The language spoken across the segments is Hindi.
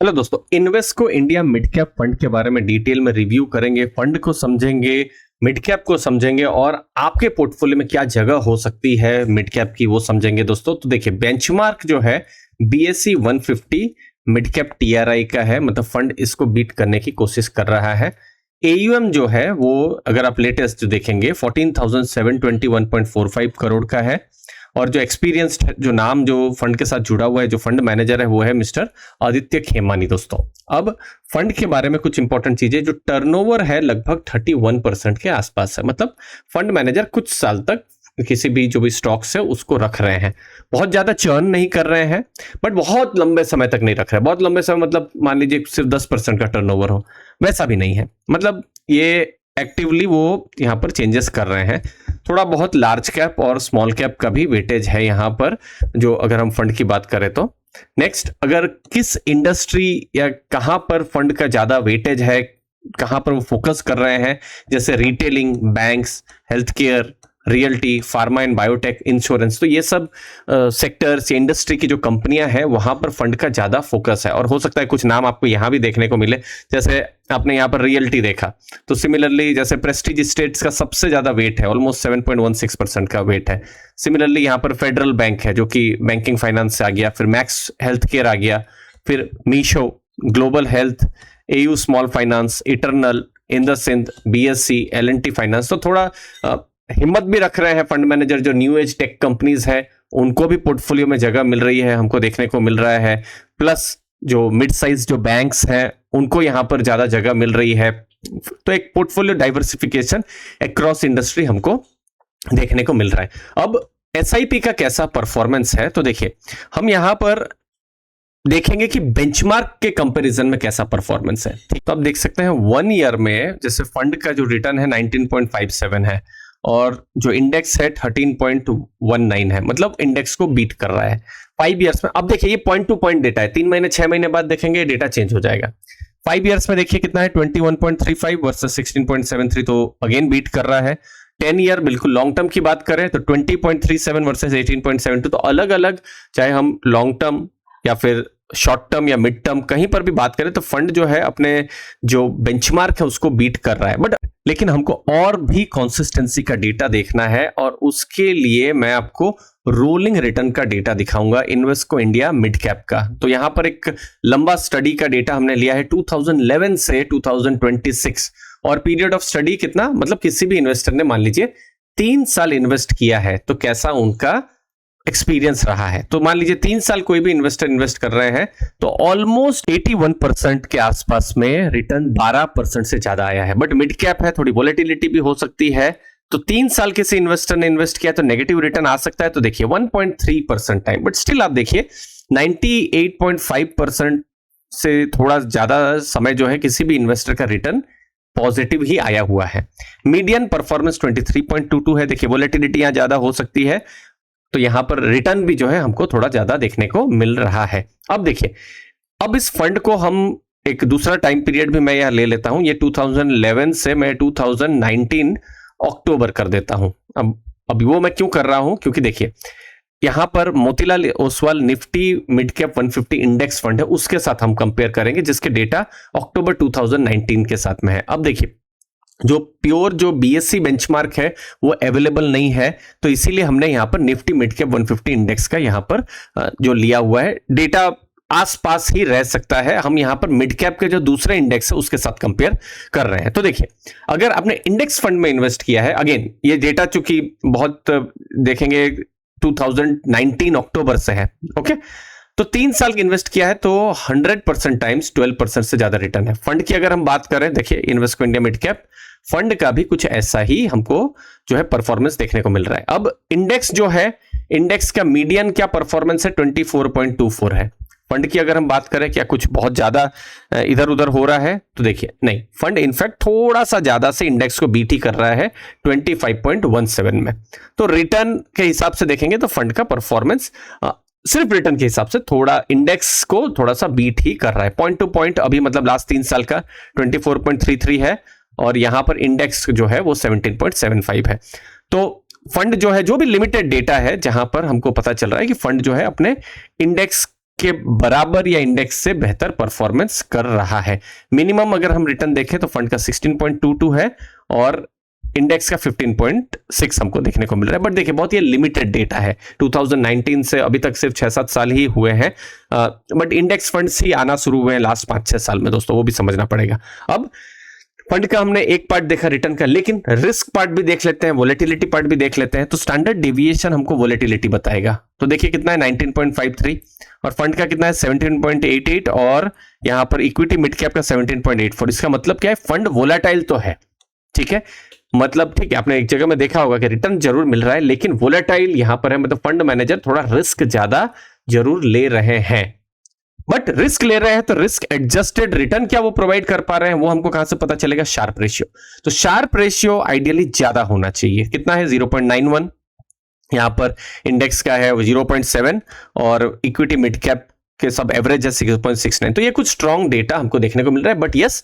हेलो दोस्तों, Invesco India mid cap fund के बारे में डिटेल में रिव्यू करेंगे। फंड को समझेंगे, मिड कैप को समझेंगे और आपके पोर्टफोलियो में क्या जगह हो सकती है मिड कैप की वो समझेंगे दोस्तों। तो देखिए, बेंचमार्क जो है BSE 150 मिड कैप TRI का है, मतलब फंड इसको बीट करने की कोशिश कर रहा है। AUM जो है वो अगर आप लेटेस्ट देखेंगे 14,721.45 करोड़ का है और जो एक्सपीरियंस्ड जो नाम जो फंड के साथ जुड़ा हुआ है, जो फंड मैनेजर है, वो है मिस्टर आदित्य खेमानी दोस्तों। अब फंड के बारे में कुछ इंपॉर्टेंट चीजें, जो टर्नओवर है लगभग 31% के आसपास है, मतलब फंड मैनेजर कुछ साल तक किसी भी जो भी स्टॉक्स है उसको रख रहे हैं, बहुत ज्यादा चर्न नहीं कर रहे हैं, बट बहुत लंबे समय तक नहीं रख रहे। बहुत लंबे समय मतलब मान लीजिए सिर्फ 10% का टर्नओवर हो, वैसा भी नहीं है। मतलब ये एक्टिवली वो यहाँ पर चेंजेस कर रहे हैं। थोड़ा बहुत लार्ज कैप और स्मॉल कैप का भी वेटेज है यहाँ पर, जो अगर हम फंड की बात करें तो। नेक्स्ट, अगर किस इंडस्ट्री या कहां पर फंड का ज्यादा वेटेज है, कहां पर वो फोकस कर रहे हैं, जैसे retailing, banks, health care, realty, pharma and biotech, insurance, तो ये सब सेक्टर्स या इंडस्ट्री की जो कंपनियां हैं वहां पर फंड का ज्यादा फोकस है। और हो सकता है कुछ नाम आपको यहां भी देखने को मिले, जैसे आपने यहाँ पर रियल्टी देखा, तो सिमिलरली जैसे प्रेस्टीज स्टेट्स का सबसे ज्यादा वेट है, ऑलमोस्ट 7.16% का वेट है। सिमिलरली यहाँ पर फेडरल बैंक है जो कि बैंकिंग फाइनेंस से आ गया, फिर मैक्स हेल्थ केयर आ गया, फिर Meesho, global health, AU small finance, Eternal, IndusInd, BSE, L&T finance. तो थोड़ा हिम्मत भी रख रहे हैं फंड मैनेजर, जो न्यू एज टेक कंपनीज है उनको भी पोर्टफोलियो में जगह मिल रही है, हमको देखने को मिल रहा है। प्लस जो मिड साइज जो बैंक्स हैं उनको यहां पर ज्यादा जगह मिल रही है। तो एक पोर्टफोलियो डाइवर्सिफिकेशन अक्रॉस इंडस्ट्री हमको देखने को मिल रहा है। अब SIP का कैसा परफॉर्मेंस है, तो देखिए हम यहां पर देखेंगे कि बेंचमार्क के कंपैरिजन में कैसा परफॉर्मेंस है। ठीक, तो आप देख सकते हैं 1 ईयर में जैसे फंड का जो रिटर्न है 19.57 है और जो इंडेक्स है 13.19 है, मतलब इंडेक्स को बीट कर रहा है 5 इयर्स में। अब देखिए ये पॉइंट टू पॉइंट डेटा है, 3 महीने 6 महीने बाद देखेंगे डेटा चेंज हो जाएगा। 5 इयर्स में देखिए कितना है, 21.35 वर्सेस 16.73, तो अगेन बीट कर रहा है। 10 ईयर बिल्कुल लॉन्ग टर्म की बात करें तो 20.37 वर्सेस 18.72, तो अलग अलग, चाहे हम लॉन्ग टर्म या फिर शॉर्ट टर्म या मिड टर्म कहीं पर भी बात करें, तो फंड जो है अपने जो बेंचमार्क है उसको बीट कर रहा है। बट लेकिन हमको और भी कंसिस्टेंसी का डेटा देखना है और उसके लिए मैं आपको रोलिंग रिटर्न का डेटा दिखाऊंगा इन्वेस्को इंडिया मिड कैप का। तो यहां पर एक लंबा स्टडी का डेटा हमने लिया है 2011 से 2026, और पीरियड ऑफ स्टडी कितना, मतलब किसी भी इन्वेस्टर ने मान लीजिए 3 साल इन्वेस्ट किया है तो कैसा उनका एक्सपीरियंस रहा है। तो मान लीजिए 3 साल कोई भी इन्वेस्टर इन्वेस्ट कर रहे हैं तो ऑलमोस्ट 81% के आसपास में रिटर्न 12% से ज्यादा आया है। बट मिड कैप है, थोड़ी वोलेटिलिटी भी हो सकती है, तो 3 साल किसी इन्वेस्टर ने इन्वेस्ट किया तो नेगेटिव रिटर्न आ सकता है। तो देखिए 1.3% टाइम, बट स्टिल आप देखिए 98.5% से थोड़ा ज्यादा समय जो है किसी भी इन्वेस्टर का रिटर्न पॉजिटिव ही आया हुआ है। मीडियन परफॉर्मेंस 23.22 है। देखिए वोलेटिलिटी यहां ज्यादा हो सकती है, तो यहां पर रिटर्न भी जो है हमको थोड़ा ज्यादा देखने को मिल रहा है। अब देखिए, अब इस फंड को हम एक दूसरा टाइम पीरियड भी मैं यहां ले लेता हूं, ये 2011 से मैं 2019 अक्टूबर कर देता हूं। अब वो मैं क्यों कर रहा हूं, क्योंकि देखिए यहां पर Motilal Oswal Nifty mid cap 150 index fund है, उसके साथ हम कंपेयर करेंगे जिसके डेटा अक्टूबर 2019 के साथ में है। अब देखिए जो प्योर जो BSE बेंचमार्क है वो अवेलेबल नहीं है, तो इसीलिए हमने यहां पर निफ्टी मिड कैप 150 इंडेक्स का यहां पर जो लिया हुआ है डेटा आसपास ही रह सकता है। हम यहां पर मिड कैप के जो दूसरे इंडेक्स है उसके साथ कंपेयर कर रहे हैं। तो देखिए अगर आपने इंडेक्स फंड में इन्वेस्ट किया है, अगेन ये डेटा चूंकि बहुत देखेंगे 2019 अक्टूबर से है, ओके, तो 3 साल की इन्वेस्ट किया है तो 100% टाइम्स 12% से ज्यादा रिटर्न है। फंड की अगर हम बात करें, देखिए Invesco India mid cap fund का भी कुछ ऐसा ही हमको जो है परफॉर्मेंस देखने को मिल रहा है। अब इंडेक्स जो है, इंडेक्स का मीडियन क्या परफॉर्मेंस है, 24.24 है। फंड की अगर हम बात करें क्या कुछ बहुत ज्यादा इधर उधर हो रहा है, तो देखिए नहीं, फंड इनफैक्ट थोड़ा सा ज्यादा से इंडेक्स को बीट ही कर रहा है 25.17 में। तो रिटर्न के हिसाब से देखेंगे तो फंड का परफॉर्मेंस सिर्फ रिटर्न के हिसाब से थोड़ा इंडेक्स को थोड़ा सा बीट ही कर रहा है। पॉइंट टू पॉइंट अभी मतलब लास्ट 3 साल का 24.33 है और यहां पर इंडेक्स जो है वो 17.75 है। तो फंड जो है, जो भी लिमिटेड डेटा है जहां पर हमको पता चल रहा है कि फंड जो है अपने इंडेक्स के बराबर या इंडेक्स से बेहतर परफॉर्मेंस कर रहा है। मिनिमम अगर हम रिटर्न देखें तो फंड का 16.22 है और इंडेक्स का 15.6 हमको देखने को मिल रहा है। बट देखिए बहुत ये लिमिटेड डेटा है, 2019 से अभी तक सिर्फ 6-7 साल ही हुए हैं, बट इंडेक्स फंड्स ही आना शुरू हुए हैं लास्ट 5-6 साल में दोस्तों, वो भी समझना पड़ेगा। अब फंड का हमने एक पार्ट देखा रिटर्न का, लेकिन रिस्क पार्ट भी देख लेते हैं, वोलेटिलिटी पार्ट भी देख लेते हैं। तो स्टैंडर्ड डेविएशन हमको वोलेटिलिटी बताएगा। तो देखिए कितना है 19.53 और फंड का कितना है 17.88 और यहां पर इक्विटी मिड कैप का 17.84। इसका मतलब क्या है, फंड वोलेटाइल तो है, ठीक है, मतलब ठीक है, आपने एक जगह में देखा होगा कि रिटर्न जरूर मिल रहा है लेकिन वोलेटाइल यहां पर है, मतलब फंड मैनेजर थोड़ा रिस्क ज्यादा जरूर ले रहे हैं। बट रिस्क ले रहे हैं तो रिस्क एडजस्टेड रिटर्न क्या वो प्रोवाइड कर पा रहे हैं, वो हमको कहां से पता चलेगा, शार्प रेशियो। तो शार्प रेशियो आइडियली ज्यादा होना चाहिए, कितना है 0.91, यहां पर इंडेक्स का है 0.7 और इक्विटी मिड कैप के सब एवरेज है 6.69। तो ये कुछ स्ट्रॉन्ग डेटा हमको देखने को मिल रहा है। बट यस,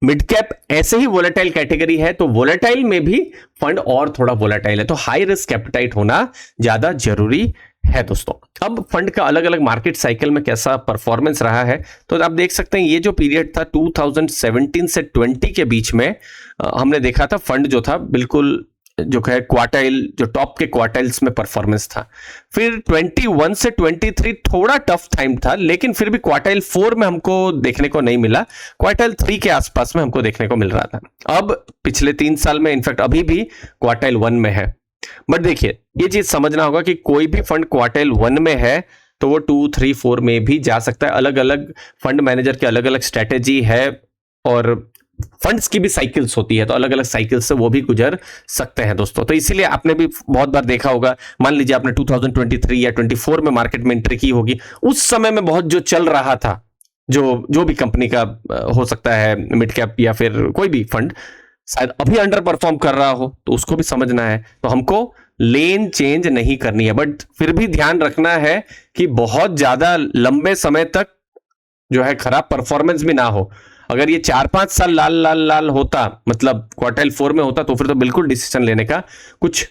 मिड कैप ऐसे ही वोलेटाइल कैटेगरी है, तो वोलेटाइल में भी फंड और थोड़ा वोलेटाइल है, तो हाई रिस्क एपेटाइट होना ज्यादा जरूरी है दोस्तों। अब फंड का अलग अलग मार्केट साइकिल में कैसा परफॉर्मेंस रहा है, तो आप देख सकते हैं ये जो पीरियड था 2017 से 20 के बीच में हमने देखा था फंड जो था बिल्कुल जो है क्वार्टाइल, जो टॉप के क्वार्टाइल्स में परफॉर्मेंस था। फिर 21 से 23 थोड़ा टफ टाइम था, लेकिन फिर भी क्वार्टाइल 4 में हमको देखने को नहीं मिला, क्वार्टाइल 3 के आसपास में हमको देखने को मिल रहा था। अब पिछले 3 साल में इनफैक्ट अभी भी क्वार्टाइल 1 में है। बट देखिए ये चीज समझना होगा कि कोई भी फंड क्वार्टाइल 1 में है तो वो 2, 3, 4 में भी जा सकता है। अलग अलग फंड मैनेजर की अलग अलग स्ट्रेटेजी है और फंड्स की भी साइकिल्स होती है, तो अलग अलग साइकिल से वो भी गुजर सकते हैं दोस्तों। तो इसीलिए आपने भी बहुत बार देखा होगा, मान लीजिए आपने 2023 या 24 में मार्केट में एंट्री की होगी, उस समय में बहुत जो चल रहा था, जो भी कंपनी का हो सकता है मिड कैप या फिर कोई भी फंड शायद अभी अंडर परफॉर्म कर रहा हो, तो उसको भी समझना है। तो हमको लेन चेंज नहीं करनी है, बट फिर भी ध्यान रखना है कि बहुत ज्यादा लंबे समय तक जो है खराब परफॉर्मेंस भी ना हो। अगर ये 4-5 साल लाल लाल लाल होता, मतलब क्वार्टाइल 4 में होता, तो फिर तो बिल्कुल डिसीजन लेने का कुछ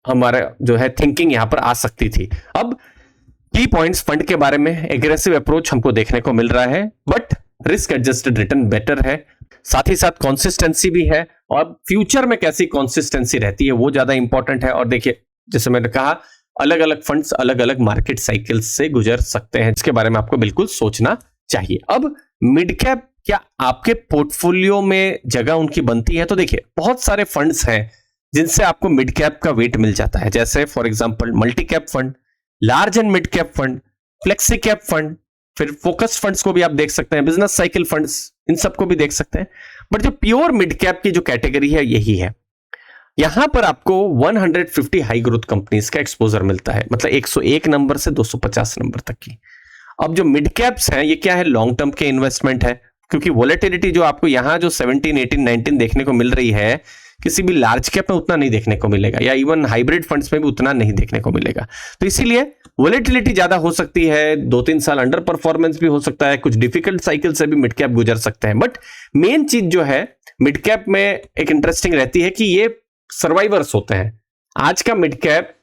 हमारा जो है थिंकिंग यहां पर आ सकती थी। अब की पॉइंट्स फंड के बारे में एग्रेसिव अप्रोच हमको देखने को मिल रहा है, but risk adjusted return better है, साथ ही साथ कंसिस्टेंसी भी है, और फ्यूचर में कैसी कंसिस्टेंसी रहती है वो ज्यादा इंपॉर्टेंट है। और देखिए जैसे मैंने कहा, अलग अलग फंड्स अलग अलग मार्केट साइकिल से गुजर सकते हैं, इसके बारे में आपको बिल्कुल सोचना चाहिए। अब मिड कैप क्या आपके पोर्टफोलियो में जगह उनकी बनती है, तो देखिए बहुत सारे फंड्स हैं जिनसे आपको मिड कैप का वेट मिल जाता है, जैसे for example multi cap fund, large and mid cap fund, flexi cap fund, फिर फोकस फंड्स को भी आप देख सकते हैं, बिजनेस साइकिल फंड्स, इन सबको भी देख सकते हैं। बट जो प्योर मिड कैप की जो कैटेगरी है यही है, यहां पर आपको 150 हाई ग्रोथ कंपनीज का एक्सपोजर मिलता है, मतलब 101 नंबर से 250 नंबर तक की। अब जो मिड कैप्स हैं ये क्या है, लॉन्ग टर्म के इन्वेस्टमेंट है, क्योंकि वोलेटिलिटी जो आपको यहां जो 17, 18, 19 देखने को मिल रही है, किसी भी लार्ज कैप में उतना नहीं देखने को मिलेगा, या इवन हाइब्रिड फंड्स में भी उतना नहीं देखने को मिलेगा। तो इसीलिए वोलेटिलिटी ज्यादा हो सकती है, 2-3 साल अंडर परफॉर्मेंस भी हो सकता है, कुछ डिफिकल्ट साइकिल से भी मिड कैप गुजर सकते हैं। बट मेन चीज जो है मिड कैप में एक इंटरेस्टिंग रहती है कि ये सर्वाइवर्स होते हैं। आज का मिड कैप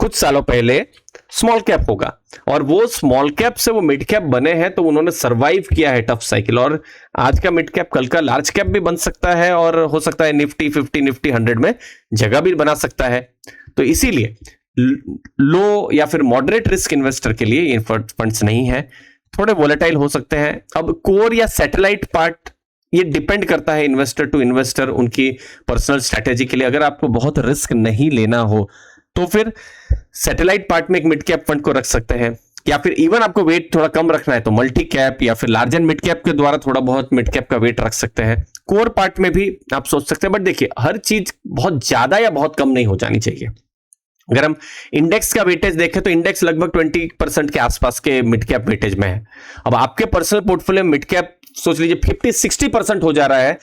कुछ सालों पहले स्मॉल कैप होगा, और वो स्मॉल कैप से वो मिड कैप बने हैं, तो उन्होंने सर्वाइव किया है टफ साइकिल। और आज का मिड कैप कल का लार्ज कैप भी बन सकता है, और हो सकता है निफ्टी 50, निफ्टी 100 में जगह भी बना सकता है। तो इसीलिए लो या फिर मॉडरेट रिस्क इन्वेस्टर के लिए ये फंड्स नहीं है, थोड़े वोलेटाइल हो सकते हैं। अब कोर या सैटेलाइट पार्ट ये डिपेंड करता है इन्वेस्टर टू इन्वेस्टर, उनकी पर्सनल स्ट्रेटेजी के लिए। अगर आपको बहुत रिस्क नहीं लेना हो तो फिर सैटेलाइट पार्ट में एक मिड कैप फंड को रख सकते हैं, या फिर इवन आपको वेट थोड़ा कम रखना है तो मल्टी कैप या फिर लार्ज एंड मिड कैप के द्वारा थोड़ा बहुत मिड कैप का वेट रख सकते हैं। कोर पार्ट में भी आप सोच सकते हैं, बट देखिए हर चीज बहुत ज्यादा या बहुत कम नहीं हो जानी चाहिए। अगर हम इंडेक्स का वेटेज देखें तो इंडेक्स लगभग 20% के आसपास के मिड कैप वेटेज में है। अब आपके पर्सनल पोर्टफोलियो मिड कैप सोच लीजिए 50-60% हो जा रहा है,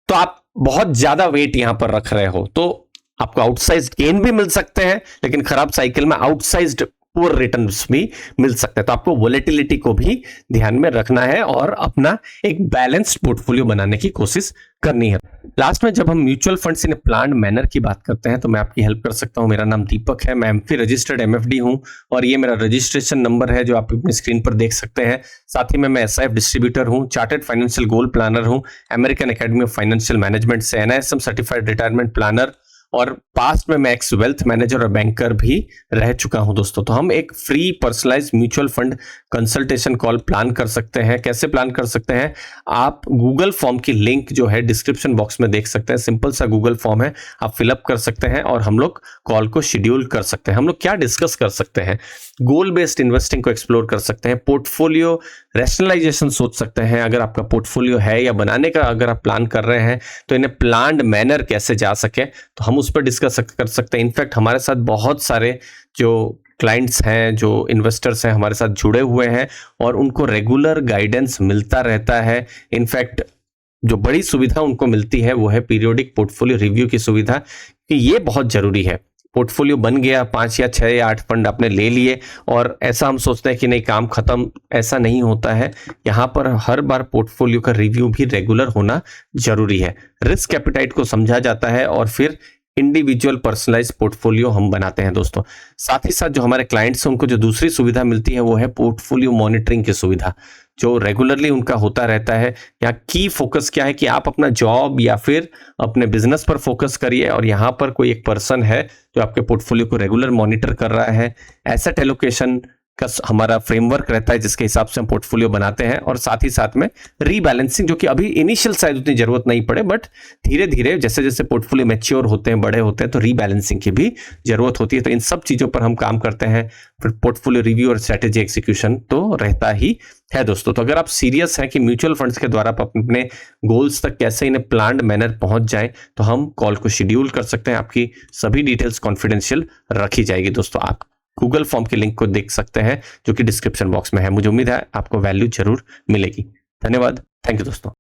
तो आप बहुत ज्यादा वेट यहां पर रख रहे हो, तो आपको आउटसाइज्ड गेन भी मिल सकते हैं, लेकिन खराब साइकिल में आउटसाइज्ड पुअर रिटर्न्स भी मिल सकते हैं। तो आपको वोलेटिलिटी को भी ध्यान में रखना है और अपना एक बैलेंस्ड पोर्टफोलियो बनाने की कोशिश करनी है। लास्ट में जब हम म्यूचुअल फंड्स इन प्लान्ड मैनर की बात करते हैं तो मैं आपकी हेल्प कर सकता हूं। मेरा नाम दीपक है, मैं एमफी रजिस्टर्ड एमएफडी हूं और ये मेरा रजिस्ट्रेशन नंबर है जो आप अपनी स्क्रीन पर देख सकते हैं। साथ ही में मैं एसआईएफ डिस्ट्रीब्यूटर हूं, चार्टर्ड फाइनेंशियल गोल प्लानर हूं, American academy of financial management से एनआईएसएम सर्टिफाइड रिटायरमेंट प्लानर और पास्ट में मैं एक्स वेल्थ मैनेजर और बैंकर भी रह चुका हूं दोस्तों। तो हम एक free personalised mutual fund consultation call plan कर सकते हैं। कैसे प्लान कर सकते हैं? आप गूगल फॉर्म की लिंक जो है डिस्क्रिप्शन बॉक्स में देख सकते हैं। सिंपल सा गूगल फॉर्म है, आप फिलअप कर सकते हैं और हम लोग कॉल को शेड्यूल कर सकते हैं। हम लोग क्या डिस्कस कर सकते हैं? गोल बेस्ड इन्वेस्टिंग को एक्सप्लोर कर सकते हैं, पोर्टफोलियो रैशनलाइजेशन सोच सकते हैं। अगर आपका पोर्टफोलियो है या बनाने का अगर आप प्लान कर रहे हैं तो इन्हें प्लान्ड मैनर कैसे जा सके तो हम उस पर डिस्कस कर सकते हैं। इनफैक्ट हमारे साथ बहुत सारे जो क्लाइंट्स हैं, जो इन्वेस्टर्स हैं, हमारे साथ जुड़े हुए हैं और उनको रेगुलर गाइडेंस मिलता रहता है। इनफैक्ट जो बड़ी सुविधा उनको मिलती है वो है पीरियोडिक पोर्टफोलियो रिव्यू की सुविधा, कि ये बहुत जरूरी है। पोर्टफोलियो बन गया, 5 या 6 या 8 फंड आपने ले लिए और ऐसा हम सोचते हैं कि नहीं काम खत्म, ऐसा नहीं होता है। यहाँ पर हर बार पोर्टफोलियो का रिव्यू भी रेगुलर होना जरूरी है। रिस्क एपिटाइट को समझा जाता है और फिर इंडिविजुअल पर्सनलाइज पोर्टफोलियो हम बनाते हैं दोस्तों। साथ ही साथ जो हमारे क्लाइंट्स हैं उनको जो दूसरी सुविधा मिलती है वो है पोर्टफोलियो मॉनिटरिंग की सुविधा, जो रेगुलरली उनका होता रहता है। यहाँ की फोकस क्या है कि आप अपना जॉब या फिर अपने बिजनेस पर फोकस करिए और यहाँ पर कोई एक पर्सन है जो आपके पोर्टफोलियो को रेगुलर मॉनिटर कर रहा है। एसेट एलोकेशन का हमारा फ्रेमवर्क रहता है जिसके हिसाब से हम पोर्टफोलियो बनाते हैं और साथ ही साथ में रीबैलेंसिंग, जो कि अभी इनिशियल शायद उतनी जरूरत नहीं पड़े, बट धीरे धीरे जैसे जैसे पोर्टफोलियो मैच्योर होते हैं, बड़े होते हैं, तो रीबैलेंसिंग की भी जरूरत होती है। तो इन सब चीजों पर हम काम करते हैं। फिर पोर्टफोलियो रिव्यू और स्ट्रेटेजी एग्जीक्यूशन तो रहता ही है दोस्तों। तो अगर आप सीरियस हैं कि म्यूचुअल फंड्स के द्वारा आप अपने गोल्स तक कैसे इन्हें प्लान्ड मैनर पहुंच जाएं, तो हम कॉल को शेड्यूल कर सकते हैं। आपकी सभी डिटेल्स कॉन्फिडेंशियल रखी जाएगी दोस्तों। आप गूगल फॉर्म के लिंक को देख सकते हैं जो कि डिस्क्रिप्शन बॉक्स में है। मुझे उम्मीद है आपको वैल्यू जरूर मिलेगी। धन्यवाद। थैंक यू दोस्तों।